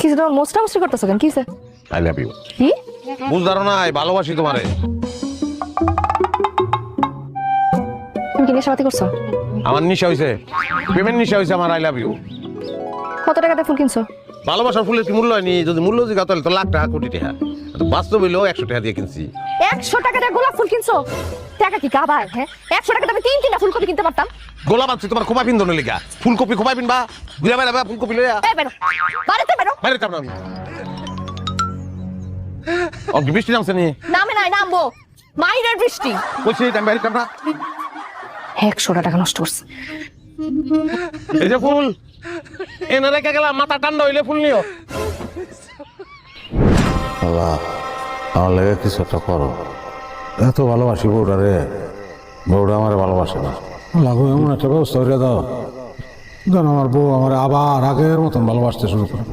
কিছু তোমার মোস্টা মোস্টি করতেছো কেন? কিসে? I love you. কি? বুঝদারো না, ভালোবাসি তোমারে। তুমি কি নেশাপাতি করছো? আমার নিশা হইছে, প্রেমের নিশা হইছে আমার। I love you. কত টাকাতে ফুল কিনছো? ভালোবাসার ফুলের কি মূল্য হয়নি? যদি মূল্য জিগা তাহলে তো লাখ টাকা কোটি টাকা। বাস্তব হইলেও 100 টাকা দিয়ে কিনছি। 100 টাকা দিয়ে গোলাপ ফুল কিনছো? টাকা কি কাবার? হ্যাঁ, 100 টাকা আমি তিনটা ফুলকপি কিনতে পারতাম। গোলাপ আছে তোমার খোপা পিন্দনের লিগা। ফুলকপি খোপা পিনবা, ঘুরে বেড়াবা ফুলকপি লইয়া। এই বেরো, বাড়িতে বেরো। বাইরে যাবো না আমি। ও কি বৃষ্টি নামছে নি? নামে নাই, নামবো। মাইরের বৃষ্টি। কইছি আমি বাইরে যাবো না। 100 টাকা নষ্ট করছে। এই যে ফুল এনে রেখে গেলাম, মাথা ঠান্ডা হইলে ফুল নিও। আল্লাহ, আমার লেগে কিছু একটা করো। এত ভালোবাসি বউটা রে, বউটা আমার ভালোবাসে না। লাগো এমন একটা ব্যবস্থা করে দাও যেন আমার বউ আমার আবার আগের মতন ভালোবাসতে শুরু করে।